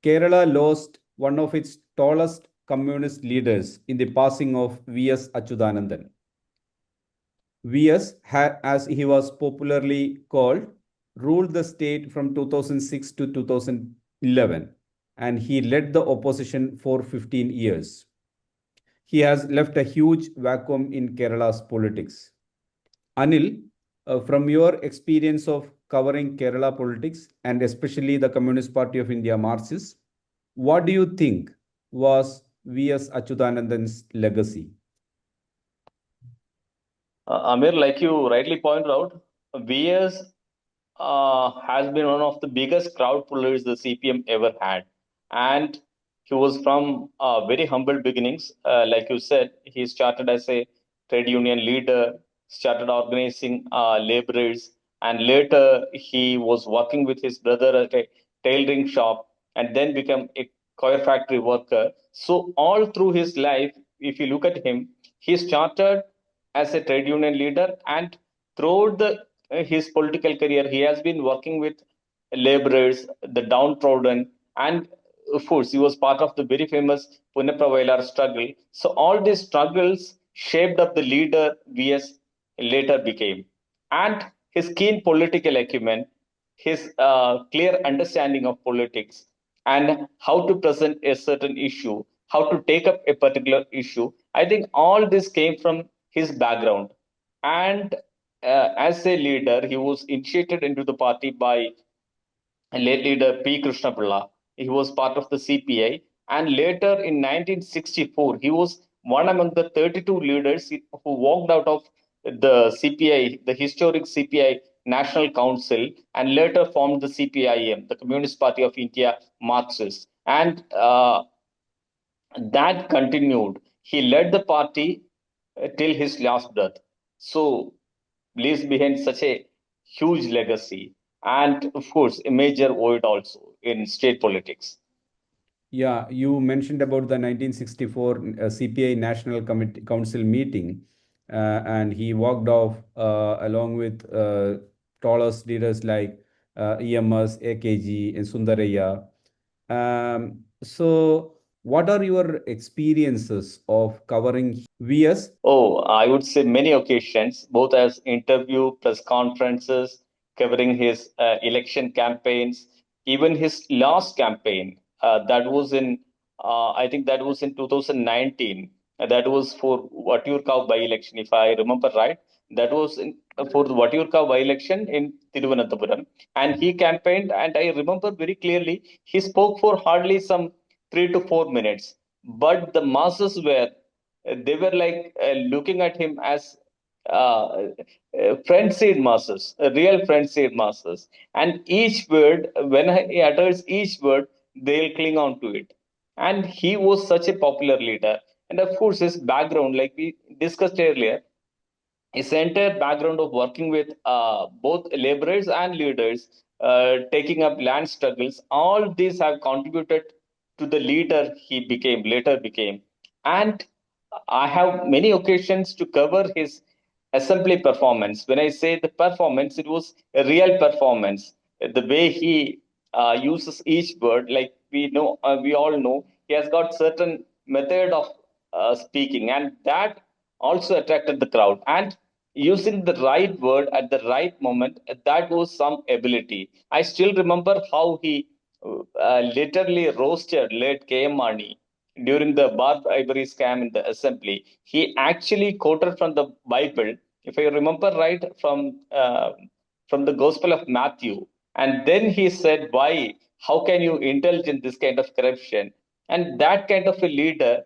Kerala lost one of its tallest communist leaders in the passing of V S Achuthanandan. VS, as he was popularly called, ruled the state from 2006 to 2011, and he led the opposition for 15 years. He has left a huge vacuum in Kerala's politics. Anil, from your experience of covering Kerala politics and especially the Communist Party of India Marxists, what do you think was V.S. Achuthanandan's legacy? Amir, like you rightly pointed out, VS has been one of the biggest crowd pullers the CPM ever had. And he was from very humble beginnings. Like you said, he started as a trade union leader, started organizing laborers, and later he was working with his brother at a tailoring shop and then became a coir factory worker. So, all through his life, if you look at him, he started as a trade union leader, and throughout his political career, he has been working with laborers, the downtrodden, and of course, he was part of the very famous Punapra Vailar struggle. So, all these struggles shaped up the leader VS later became. And his keen political acumen, his clear understanding of politics, and how to present a certain issue, how to take up a particular issue. I think all this came from his background. And as a leader, he was initiated into the party by late leader P. Krishnapilla. He was part of the CPI. And later in 1964, he was one among the 32 leaders who walked out of the CPI, the historic CPI National Council, and later formed the CPIM, the Communist Party of India Marxists. And that continued. He led the party till his last breath. So, leaves behind such a huge legacy and, of course, a major void also in state politics. Yeah, you mentioned about the 1964 CPI National Council meeting, and he walked off along with tallest leaders like EMS, AKG, and Sundaraya. So, what are your experiences of covering VS? Oh, I would say many occasions, both as interview, press conferences, covering his election campaigns, even his last campaign. That was in, I think that was in 2019. That was for Vatiurkav by-election, if I remember right. That was for the Vatiurkav by-election in Thiruvananthapuram. And he campaigned, and I remember very clearly, he spoke for hardly some 3 to 4 minutes. But the masses were they were like looking at him as frenzied masses, real frenzied masses. And each word, when he utters each word, they'll cling on to it. And he was such a popular leader. And of course, his background, like we discussed earlier, his entire background of working with both laborers and leaders, taking up land struggles, all these have contributed to the leader he became, later became. And I have many occasions to cover his assembly performance. When I say the performance, it was a real performance. The way he uses each word, like we all know, he has got certain method of speaking, and that also attracted the crowd. And using the right word at the right moment, that was some ability. I still remember how he literally roasted late KM Mani during the Bar Ivory scam in the assembly. He actually quoted from the Bible, if I remember right, from the Gospel of Matthew. And then he said, "Why? How can you indulge in this kind of corruption?" And that kind of a leader,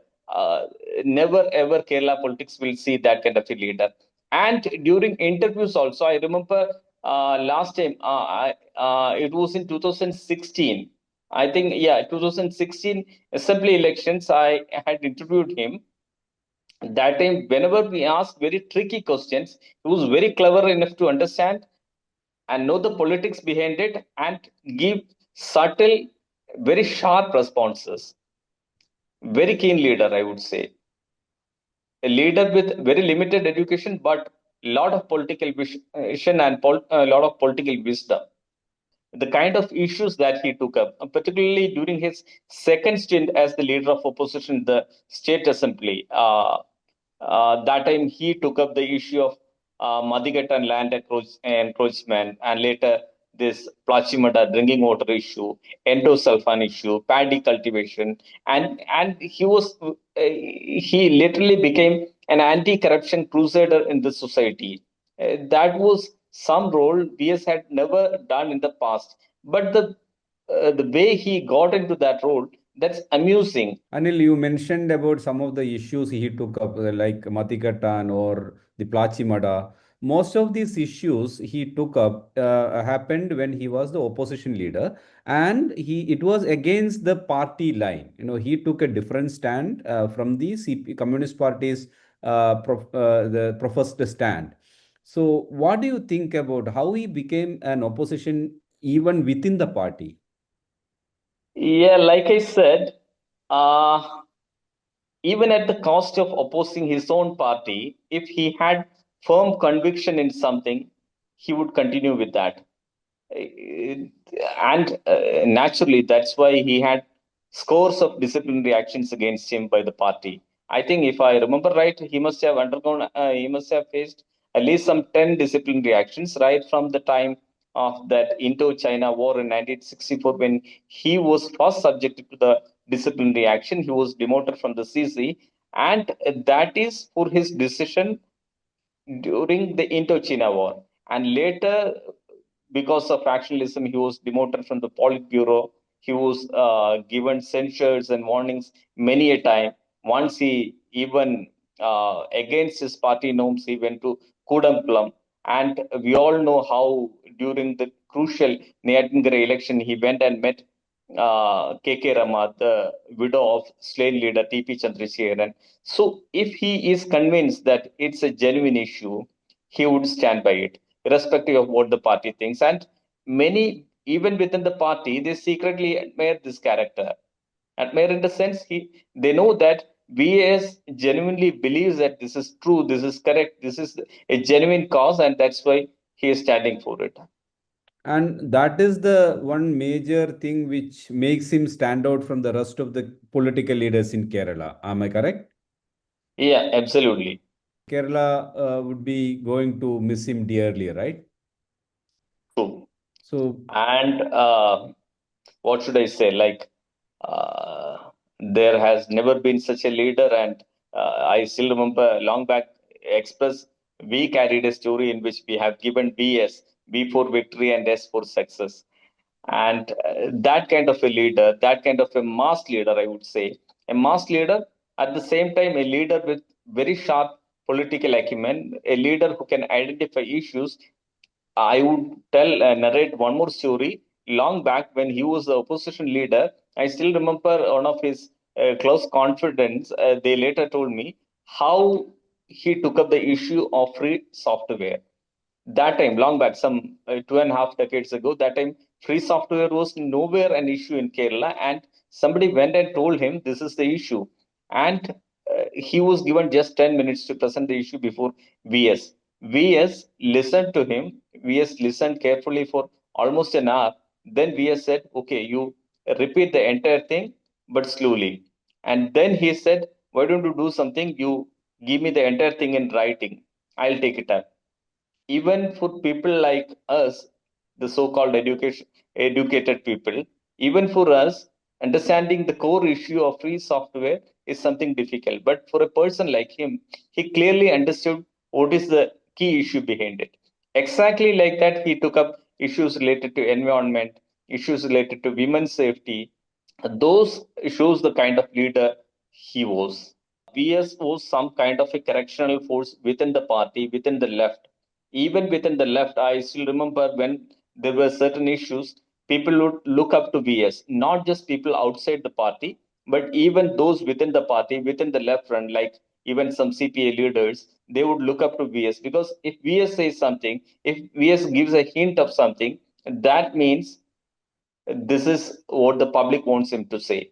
never ever Kerala politics will see that kind of a leader. And during interviews also, I remember last time, it was in 2016. I think, yeah, 2016 assembly elections, I had interviewed him. That time, whenever we asked very tricky questions, he was very clever enough to understand and know the politics behind it and give subtle, very sharp responses. Very keen leader, I would say. A leader with very limited education, but lot of political vision and a lot of political wisdom. the kind of issues that he took up, particularly during his second stint as the leader of opposition in the state assembly. That time he took up the issue of Madigattan land encroachment, and later this Plachimada drinking water issue, endosulfan issue, paddy cultivation, and he literally became an anti-corruption crusader in the society. That was some role VS had never done in the past, but the way he got into that role, that's amusing. Anil, you mentioned about some of the issues he took up, like Matikatan or the Plachimada. Most of these issues he took up happened when he was the opposition leader, and it was against the party line. He took a different stand from the Communist Party's the professed stand. So, what do you think about how he became an opposition even within the party? Yeah, like I said, uh, even at the cost of opposing his own party, if he had firm conviction in something, he would continue with that. And naturally, that's why he had scores of disciplinary actions against him by the party. I think, if I remember right, he must have faced at least some 10 disciplinary actions right from the time of that Indo-China War in 1964, when he was first subjected to the disciplinary action. He was demoted from the CC, and that is for his decision during the Indo-China War. And later, because of factionalism, he was demoted from the Politburo. He was given censures and warnings many a time. Once he even, against his party norms, he went to Kudampulam. And we all know how during the crucial Neyattingara election, he went and met KK Rama, the widow of slain leader TP Chandrasekharan. So if he is convinced that it's a genuine issue, he would stand by it, irrespective of what the party thinks. And many, even within the party, they secretly admire this character. Admire in the sense they know that VS genuinely believes that this is true, this is correct, this is a genuine cause, and that's why he is standing for it. And that is the one major thing which makes him stand out from the rest of the political leaders in Kerala. Am I correct? Yeah, absolutely. Kerala would be going to miss him dearly, right? True. So, And what should I say? Like, uh, there has never been such a leader, and I still remember long back Express, we carried a story in which we have given BS, B for victory and S for success. And that kind of a leader, that kind of a mass leader, I would say, a mass leader, at the same time, a leader with very sharp political acumen, a leader who can identify issues. I would narrate one more story. Long back, when he was the opposition leader, I still remember one of his close confidants. They later told me how he took up the issue of free software. That time, long back, some 2.5 decades ago, that time free software was nowhere an issue in Kerala, and somebody went and told him this is the issue, and he was given just 10 minutes to present the issue before VS. VS listened to him. VS listened carefully for almost an hour. Then VS said, "Okay, you repeat the entire thing, but slowly." And then he said, "Why don't you do something? You give me the entire thing in writing. I'll take it up." Even for people like us, the so-called educated people, even for us, understanding the core issue of free software is something difficult. But for a person like him, he clearly understood what is the key issue behind it. Exactly like that, he took up issues related to environment, issues related to women's safety. Those shows the kind of leader he was. VS was some kind of a correctional force within the party, within the left. Even within the left, I still remember when there were certain issues, people would look up to VS, not just people outside the party, but even those within the party, within the left front, like even some CPA leaders, they would look up to VS, because if VS says something, if VS gives a hint of something, that means this is what the public wants him to say.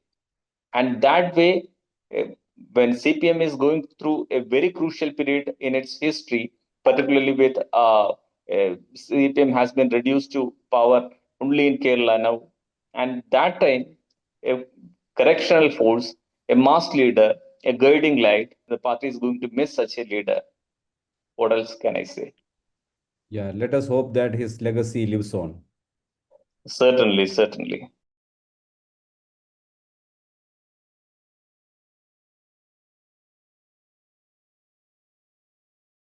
And that way, eh, when CPM is going through a very crucial period in its history, particularly with CPM has been reduced to power only in Kerala now. And that time, a correctional force, a mass leader, a guiding light, the party is going to miss such a leader. What else can I say? Yeah, let us hope that his legacy lives on. Certainly, certainly.